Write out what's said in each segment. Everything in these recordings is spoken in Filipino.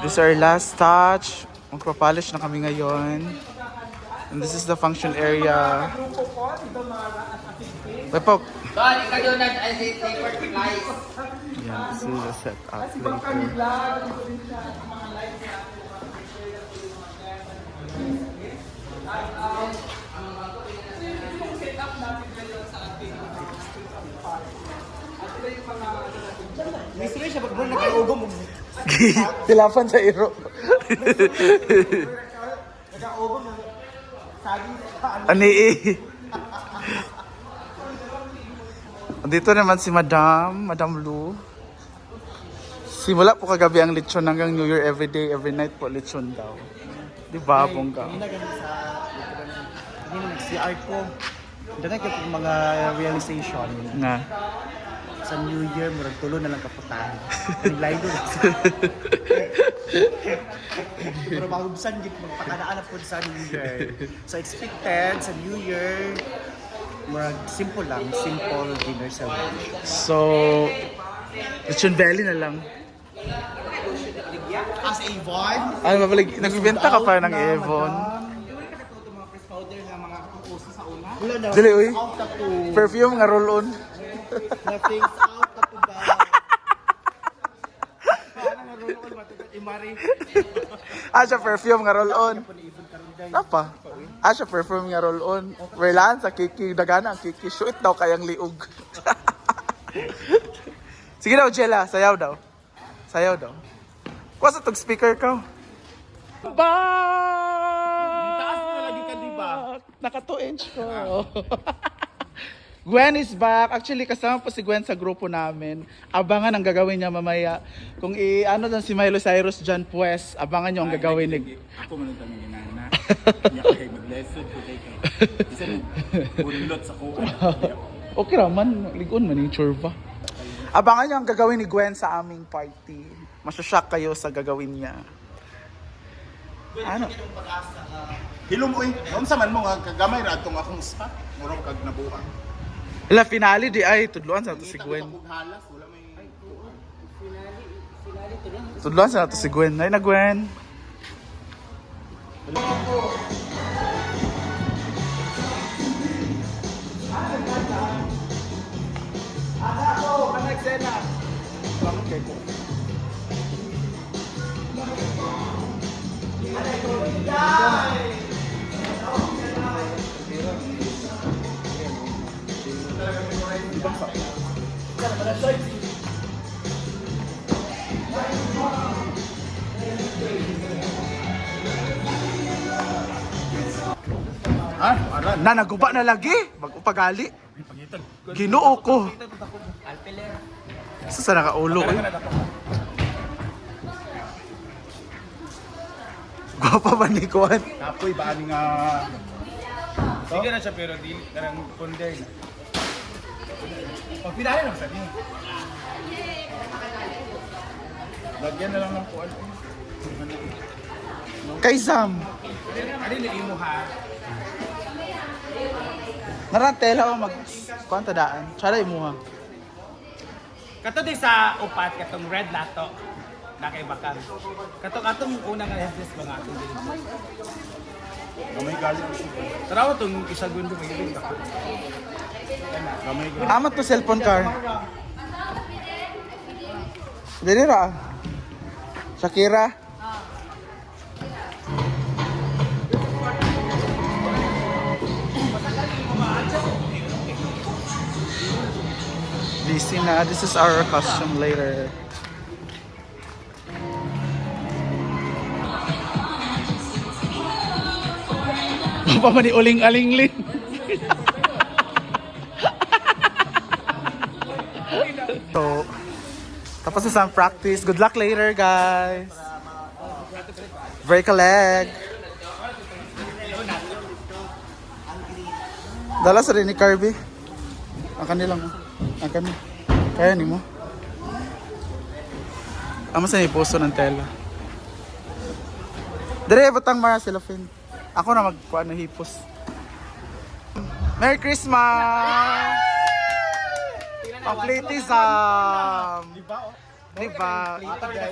This is our last touch. Magpapolish na kami ngayon. And this is the function area. Wait po. Yeah, this is the setup later. Mystery siya pag nag-iugom mo. Tilapan sa iro. Nag-iugom mo. Saging sa ano. Ani eh. Dito naman si Madam Lu. Simula po kagabi ang lechon hanggang New Year, every day, every night po lechon daw. Di ba, bongga? Hindi na ganun sa... Hindi na nag-CR ko. Dahil ko mga realization. Nga. Sa New Year, murag tulo na lang kaputahan. Naglaydo na sa... Pero mahubsan git magpakanaan po sa New Year. So expected sa New Year, murag simple lang, simple dinner celebration. So, lechon belly na lang. As Avon, Ano ba pala, nagbibenta ka pa ng Avon? wala na. Dili, uy. Out na to. Perfume nga roll-on. Nothing's out na to ba? Parang nga roll on ba ito? Imari. Siya perfume nga roll-on. Apa? Siya perfume nga roll-on. Welaan sa kiki, dagana ang kiki. Shoot daw kayang liog. Sige daw, Jella. Sayaw daw. Sayaw daw. Kuha sa tog speaker ka. Taas mo lagi ka, di ba? Naka 2 inch ko. Gwen is back. Actually, kasama po si Gwen sa grupo namin. Abangan ang gagawin niya mamaya. Kung ano doon si Milo Cyrus dyan, pues, abangan niyo ang gagawin ni... Ako man ang tanong inana. Hindi ako kayo mag-lesson ko kayo. Isa mo, bunlot sa kuha. Okay raman, ligon man yung churba. Abangan niyo ang gagawin ni Gwen sa aming party. Masyashock kayo sa gagawin niya. Ano? Hilom oy, unsa man mo nga kagamay ra atong akong spot, murag kag nabuang. Ila finale di ay tudluan sa to si Gwen. Halas wala may Tudluan sa to si Gwen. Ay na Gwen. Na naguba na lagi. Mag-upagali. Ginoo ko. Isa sa nakaulo eh. Gwapa ba ni Kuan? kapoy ba ani nga sige na siya pero di kanang ponder. Pag pinali lang sa din. Lagyan na lang ng kuan. Kay Sam. Ano ni imo ha? Narantela ko mag... Kuan tadaan. Tsara imuha. Kato di sa upat, katong red lato. Nakaibakan. Katong unang address mga atong din. Gamay galing ko siya. Tarawa itong isagundo may ibig ako. Gamay galing. Amat to cellphone car. Dili ra. Shakira. Busy na. This is our costume later. Pa man ni uling-alingling. So, tapos na sa practice. Good luck later, guys. Break a leg. Dala sa rin ni Kirby. Ang kanilang. Ang kanil. Kaya ni mo. Ama sa ni posto ng tela. Dire, batang mara sila Finn. Ako na magkuha na hipos. Merry Christmas! Pang-platism! Diba?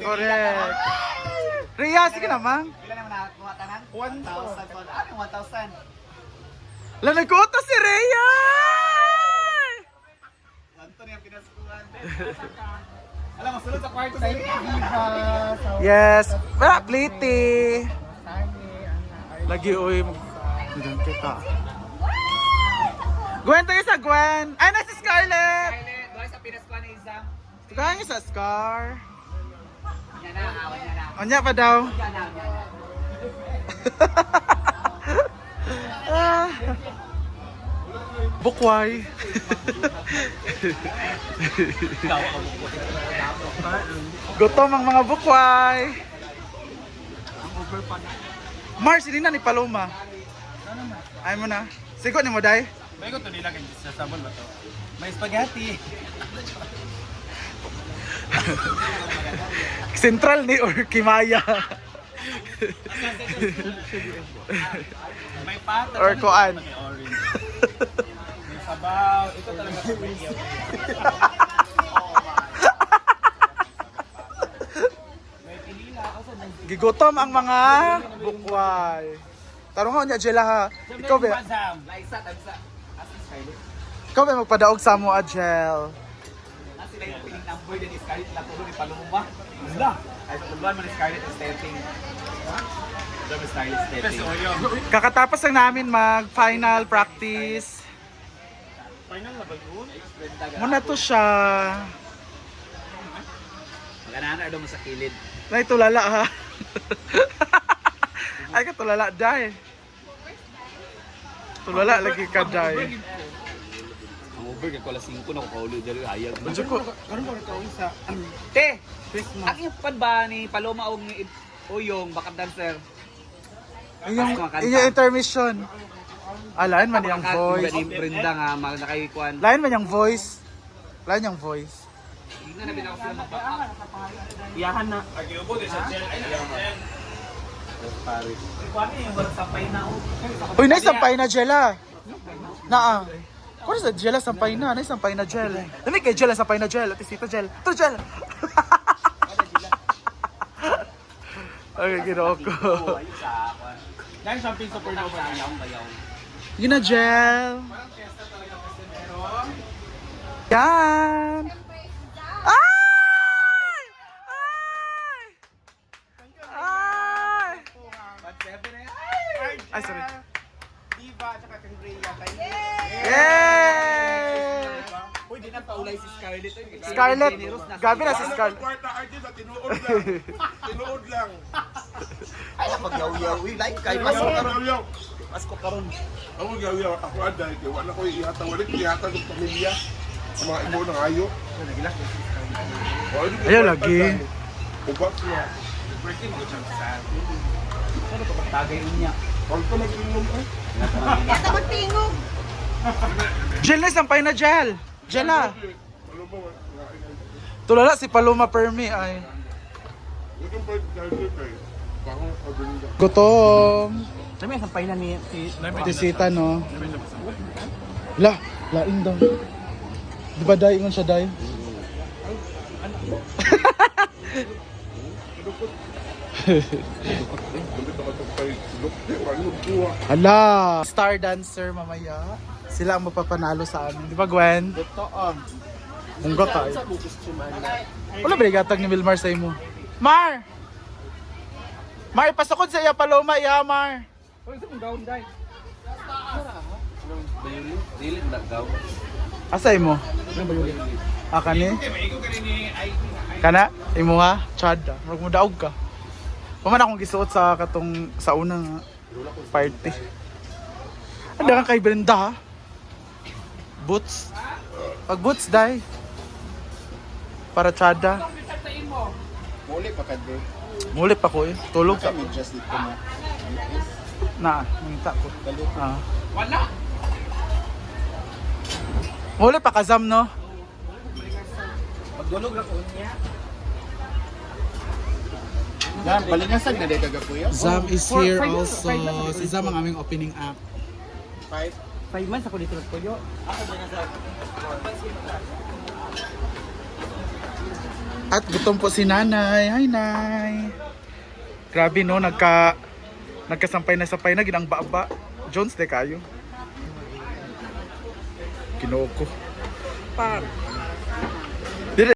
Correct. Rhea, sige naman. Ilan naman nakakuha tanan? 1,000. Ano 1,000? Wala, nagkuto si Rhea! Lanto niya pinaskuhan. Alam mo, sulod sa kwarto sa Viva. Yes. Wala, pliti. Lagi, uy. Diyan kita. Gwen, tayo sa Gwen. Ay, na si Scarlett. Scarlett, doon sa pinaskuhan ni Isang. Kaya sa Scar. Yan na, awan niya na. Anya pa daw. Yan na, yan na. Ah. Bukway. Gutom ang mga bukway. Mars, hindi na ni Paloma. Ay mo na. Sigo ni mo, day. May ko to nila kay sa sabon ba to? May spaghetti. Central ni or Kimaya. May pata. Or kuan. May orange. May sabaw. Ito talaga sa video. May pilila ako sa Gigutom ang mga bukway. Tarungan niya, Jela ha. Ikaw ba? Laisa, tagsa. Asin Scarlett. Ikaw ba magpadaog sa mo, Ajel? Nasa sila yung piling number din ni Scarlett lang tulo ni Paloma. Wala. Ay, tuluan mo ni Scarlett ang stepping. Wala mo Scarlett stepping. Kakatapos lang namin mag-final practice. Final na ba yun? Muna to siya. Maganahan na mo sa kilid. Nay, tulala ha. Ay ka tulala, day. Tulala lagi ka, day. Ang over kay kola 5 na ko kaulo diri hayag. Medyo ko. Karon mo ito isa. Te, Christmas. ang yung pan ba ni Paloma og ni Uyong backup dancer? Inyong intermission. Lain man yung voice. Ni Brenda nga mag nakaykuan. Lain man yung voice. Lain yung voice. Tingnan na bitaw sila mag-backup. Iyahan na. Agiubo din sa gel. Kuan yung wala sampay na og. Uy, nay sampay na Jela. Naa. Kung sa Jela sampay na, nay sampay na gel. Dami kay Jela sampay na gel. Ate Sita gel. To gel. Okay, ginoo ko. Dahil something supernova na yan. Yun na gel. Yan. Ay! Ay! Ay! Ay, sorry. Diva at saka kang Rhea. Yay! Uy, di na paulay si Scarlett. Scarlett, gabi na si Scarlett. Kwarta artist at tinuod lang. Tinuod lang. Ay, magyaw-yaw. Uy, like kay Ayaw, ayaw. Pasko karon. Ako yaw ako aday kay wala ko ihatag wala ihatag ng pamilya. Sa mga ibo ng ayo. Ayaw lagi. Ubak na. Ano to tagay niya? Pag ka mag-inom ay. Gel na, sampay na gel. Gel na. Ano ba? Tulala si Paloma Permi ay. Ito pa dahil kay. Bakong paglinda. Gutom. Sabi ang sampay na ni Tisita no. La, lain daw. Di ba day ingon siya day? Hala! Star dancer mamaya. Sila ang mapapanalo sa amin. Di ba Gwen? Totoo. Mungga tayo. Wala ba gatag ni Wilmar sa imo? Mar! Mar, pasakod sa iya Paloma, iya Mar. Uy, sa mong gawin dahil. Dili na gaw. Asa imo? Kani? Kana? Imo nga? Chad. Marag mo daog ka. Paman akong gisuot sa katong sa unang party. Ang kang kay Brenda ha? Boots. Pag boots dai. Para Chada. Muli pa kadre. Muli pa ko eh. Tulog sa Kami just dito mo. na. Mangita ko. Wala. Muli pa kazam no? Pagdulog ra ko niya. Yan, balingasag na day kaga kuya. Zam is here also. Si Zam ang aming opening act. 5 months ako dito nagpuyo. At gutom po si Nanay. Hi, Nay. Grabe no, nagkasampay na ginang baba. Jones de kayo. Ginoo ko. Pa,